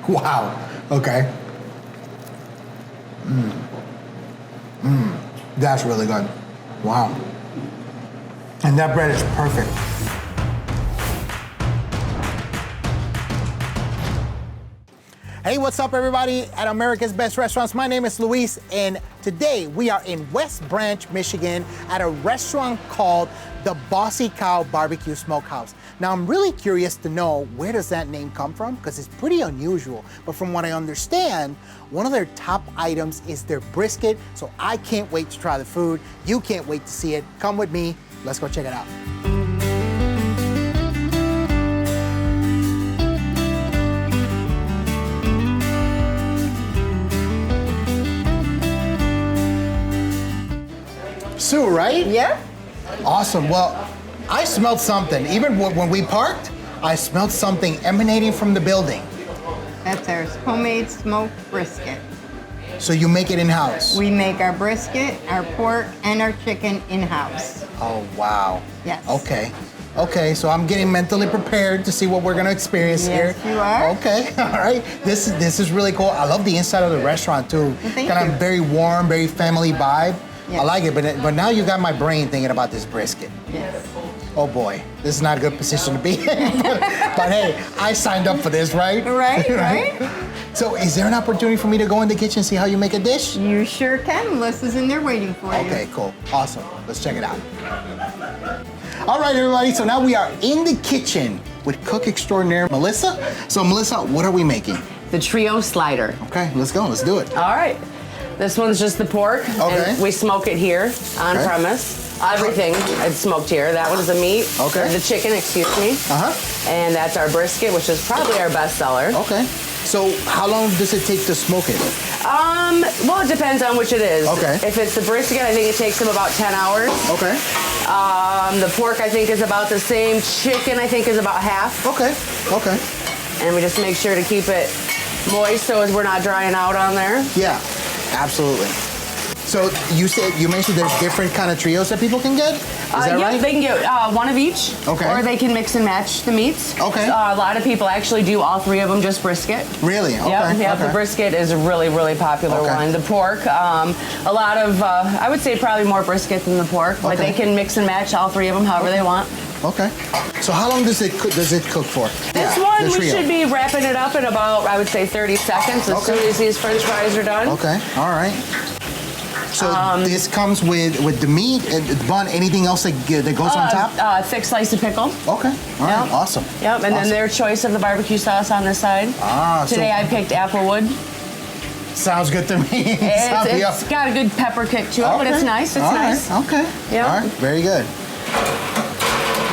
Wow. Okay. That's really good. Wow. And that bread is perfect. Hey, what's up, everybody at America's Best Restaurants? My name is Luis, and today we are in West Branch, Michigan at a restaurant called the Bossy Cow BBQ Smokehouse. Now, I'm really curious to know, where does that name come from? Because it's pretty unusual. But from what I understand, one of their top items is their brisket, so I can't wait to try the food. You can't wait to see it. Come with me. Let's go check it out. Sue, right? Yeah. Awesome. Well, I smelled something. Even when we parked, I smelled something emanating from the building. That's our homemade smoked brisket. So you make it in-house? We make our brisket, our pork, and our chicken in-house. Oh, wow. Yes. Okay. Okay, so I'm getting mentally prepared to see what we're gonna experience here. Yes, you are. Okay, all right. This is really cool. I love the inside of the restaurant too. Well, thank Kind you. of very warm, very family vibe. Yes. I like it, but now you got my brain thinking about this brisket. Yes. Oh boy, this is not a good position to be in. but hey, I signed up for this, right? Right. So is there an opportunity for me to go in the kitchen and see how you make a dish? You sure can. Melissa's in there waiting for you. Okay, cool. Awesome. Let's check it out. All right, everybody. So now we are in the kitchen with cook extraordinaire Melissa. So Melissa, what are we making? The trio slider. Okay, let's go. Let's do it. All right. This one's just the pork. Okay. And we smoke it here on Okay. premise. Everything is smoked here. That one's the meat. Okay. Or the chicken, excuse me. Uh-huh. And that's our brisket, which is probably our best seller. Okay. So how long does it take to smoke it? Well, it depends on which it is. Okay. If it's the brisket, I think it takes them about 10 hours. Okay. The pork, I think, is about the same. Chicken, I think, is about half. Okay. Okay. And we just make sure to keep it moist so as we're not drying out on there. Yeah, absolutely. So you mentioned there's different kind of trios that people can get? Is that Yep, right? they can get one of each. Okay. Or they can mix and match the meats. Okay. A lot of people actually do all three of them, just brisket. Really? Okay. Yeah, Okay. the brisket is a really, really popular Okay. one. The pork, a lot of, I would say probably more brisket than the pork, but Okay. they can mix and match all three of them however they want. Okay. So how long does it cook for? This one, we should be wrapping it up in about, I would say, 30 seconds as soon as these French fries are done. Okay. All right. So this comes with the meat and the bun. Anything else that goes on top? Thick slice of pickle. Okay. All right. Yep. Awesome. Yep, and then their choice of the barbecue sauce on this side. Today I picked Applewood. Sounds good to me. It's got a good pepper kick to it, but it's nice. It's nice. Okay. Yeah. All right. Very good.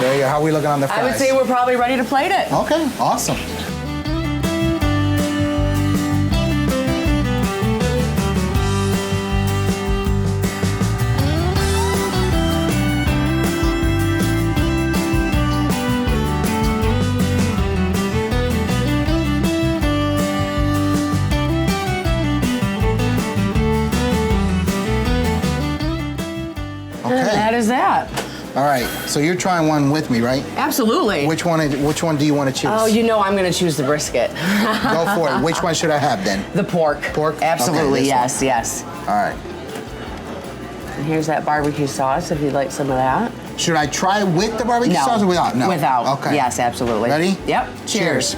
There you go. How are we looking on the fries? I would say we're probably ready to plate it. Okay. Awesome. That is that. All right. So you're trying one with me, right? Absolutely. Which one do you want to choose? Oh, you know I'm going to choose the brisket. Go for it. Which one should I have then? The pork. Pork? Absolutely, Okay, yes. All right. And here's that barbecue sauce if you'd like some of that. Should I try with the barbecue No. sauce or without? No. Without. Okay. Yes, absolutely. Ready? Yep. Cheers.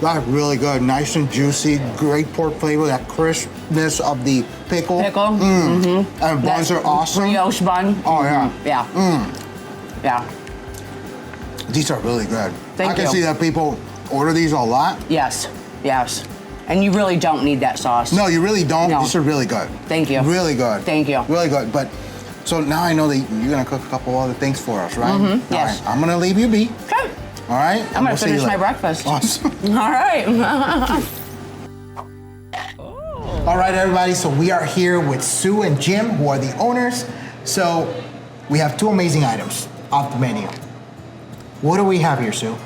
That's really good. Nice and juicy. Great pork flavor. That crispness of the pickle. Mm-hmm. And buns are awesome. Brioche bun. Oh, yeah. Yeah. These are really good. Thank I can you. see that people order these a lot. Yes. And you really don't need that sauce. No, you really don't. No. These are really good. Thank you. Really good. Thank you. Really good. But so now I know that you're gonna cook a couple other things for us, right? Mm-hmm. Yes. All right. I'm gonna leave you be. Okay. All right. I'm going to finish my breakfast. Awesome. All right. All right, everybody. So we are here with Sue and Jim, who are the owners. So we have two amazing items off the menu. What do we have here, Sue?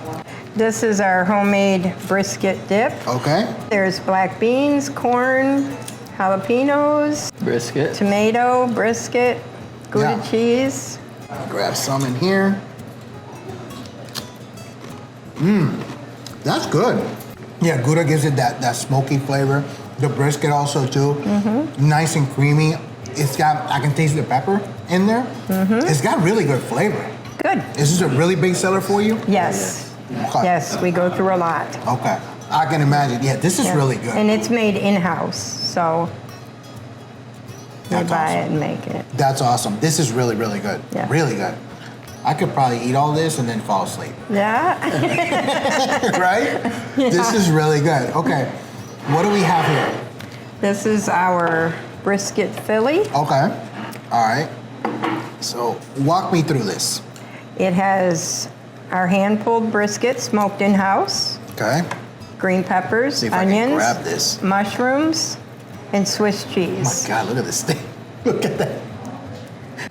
This is our homemade brisket dip. Okay. There's black beans, corn, jalapenos, Brisket. tomato, brisket, Gouda Yeah. cheese. Grab some in here. That's good. Yeah, Gouda gives it that smoky flavor. The brisket also too. Nice and creamy. It's got, I can taste the pepper in there. It's got really good flavor. Good. Is this a really big seller for you? Yes. Okay. Yes, we go through a lot. Okay. I can imagine. Yeah, this is really good. And it's made in-house, so we That's buy awesome. it and make it. That's awesome. This is really, really good. Yeah. Really good. I could probably eat all this and then fall asleep. Yeah. Right? This is really good. Okay. What do we have here? This is our brisket Philly. Okay. All right. So walk me through this. It has our hand-pulled brisket smoked in-house, Okay. green peppers, See if I can onions, grab this. mushrooms, and Swiss Oh cheese. my God, look at this thing. Look at that.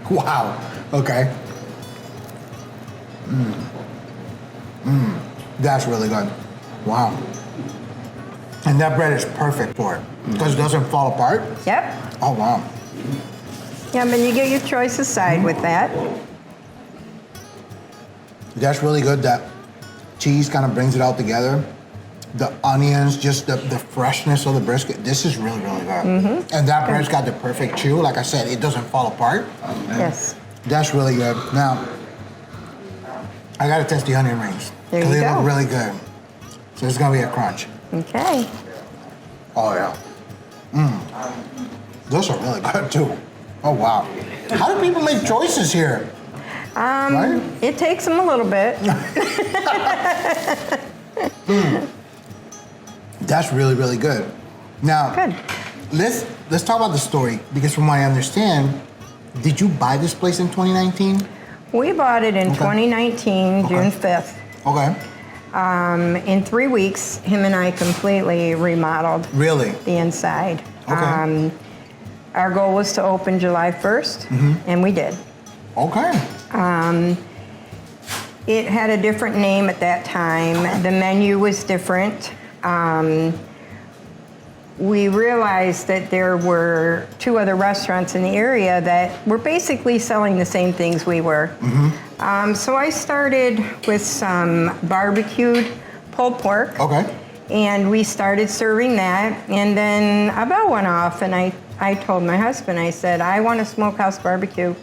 Wow. Okay. That's really good. Wow. And that bread is perfect for it because it doesn't fall apart. Yep. Oh, wow. Yeah, but you get your choice of side with that. That's really good. That cheese kind of brings it all together. The onions, just the freshness of the brisket. This is really, really good. And that bread's got the perfect chew. Like I said, it doesn't fall apart. Yes. That's really good. Now, I gotta test the onion rings. There you They go. look really good. So it's gonna be a crunch. Okay. Oh yeah. Those are really good too. Oh wow. How do people make choices here? Right? It takes them a little bit. That's really, really good. Now, Good. let's talk about the story because from what I understand, did you buy this place in 2019? We bought it in Okay. 2019, June 5th. Okay. In 3 weeks, him and I completely remodeled Really? the inside. Okay. Our goal was to open July 1st, and we did. Okay. It had a different name at that time. The menu was different. We realized that there were 2 other restaurants in the area that were basically selling the same things we were. So I started with some barbecued pulled pork. Okay. And we started serving that, and then a bell went off, and I told my husband, I said, I want a smokehouse barbecue.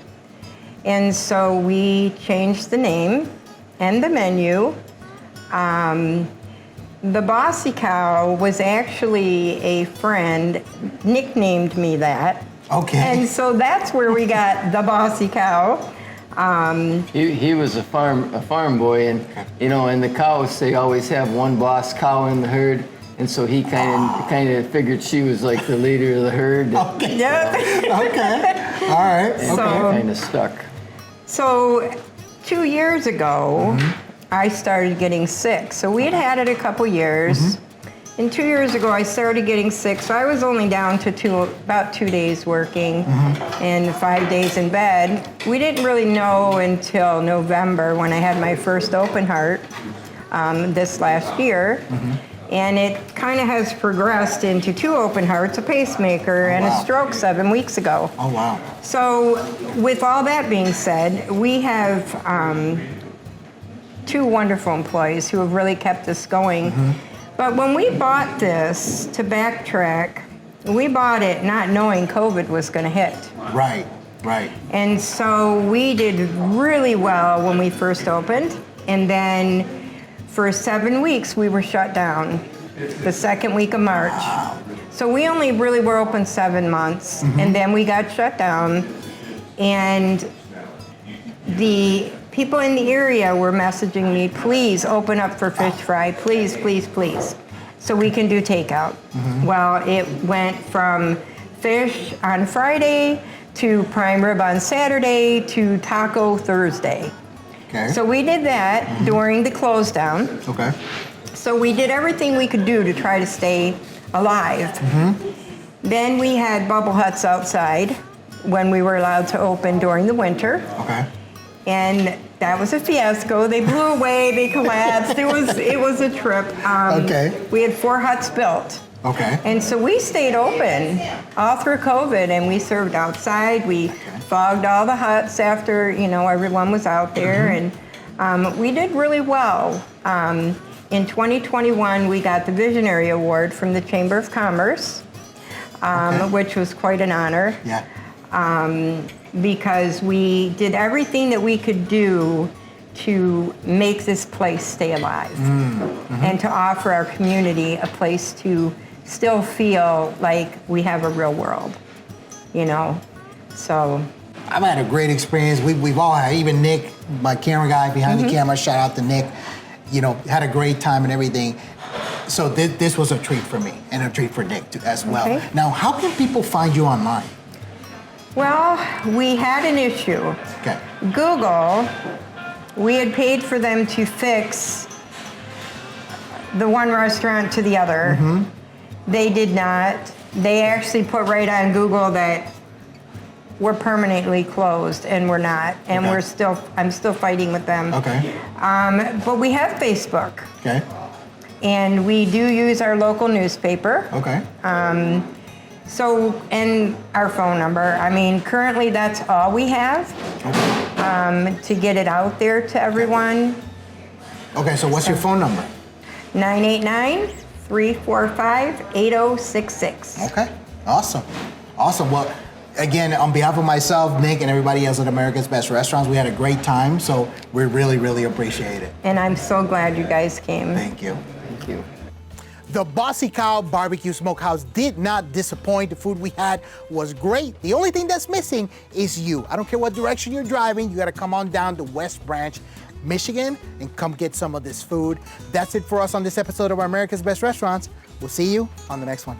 And so we changed the name and the menu. The Bossy Cow was actually a friend, nicknamed me that. Okay. And so that's where we got the Bossy Cow. He was a farm boy, and and the cows, they always have one boss cow in the herd, and so he kind of figured she was like the leader of the herd. Okay. Yep. Okay. All right. And Okay. kind of stuck. So 2 years ago, I started getting sick. So we had it a couple years. And 2 years ago, I started getting sick. So I was only down to about 2 days working and 5 days in bed. We didn't really know until November when I had my first open heart this last year. And it kind of has progressed into 2 open hearts, a pacemaker, and a stroke 7 weeks ago. Oh wow. So, with all that being said, we have 2 wonderful employees who have really kept us going. But when we bought this, to backtrack, we bought it not knowing COVID was going to hit. Right. Right. And so we did really well when we first opened. And then for 7 weeks, we were shut down the second week of March. So we only really were open 7 months. And then we got shut down. And the people in the area were messaging me, please open up for fish fry, please, please, please, so we can do takeout. Well, it went from fish on Friday to prime rib on Saturday to taco Thursday. Okay. So we did that during the close down. Okay. So we did everything we could do to try to stay alive. Then we had bubble huts outside when we were allowed to open during the winter. Okay. And that was a fiasco. They blew away, they collapsed. It was a trip. Okay. We had 4 huts built. Okay. And so we stayed open all through COVID, and we served outside. We fogged all the huts after, everyone was out there, and we did really well. In 2021, we got the Visionary Award from the Chamber of Commerce, which was quite an honor. Yeah. Because we did everything that we could do to make this place stay alive and to offer our community a place to still feel like we have a real world, you know? So. I've had a great experience. We've all had, even Nick, my camera guy behind the camera, shout out to Nick, you know, had a great time and everything. So this was a treat for me and a treat for Nick too, as well. Okay. Now, how can people find you online? Well, we had an issue. Okay. Google, we had paid for them to fix the one restaurant to the other. They did not. They actually put right on Google that we're permanently closed, and we're not. And I'm still fighting with them. Okay. But we have Facebook. Okay. And we do use our local newspaper. Okay. So, and our phone number. I mean, currently that's all we have to get it out there to everyone. Okay, so what's your phone number? 989-345-8066. Okay, awesome. Awesome. Well, again, on behalf of myself, Nick, and everybody else at America's Best Restaurants, we had a great time, so we really, really appreciate it. And I'm so glad you guys came. Thank you. Thank you. The Bossy Cow BBQ Smokehouse did not disappoint. The food we had was great. The only thing that's missing is you. I don't care what direction you're driving, you gotta come on down to West Branch, Michigan, and come get some of this food. That's it for us on this episode of America's Best Restaurants. We'll see you on the next one.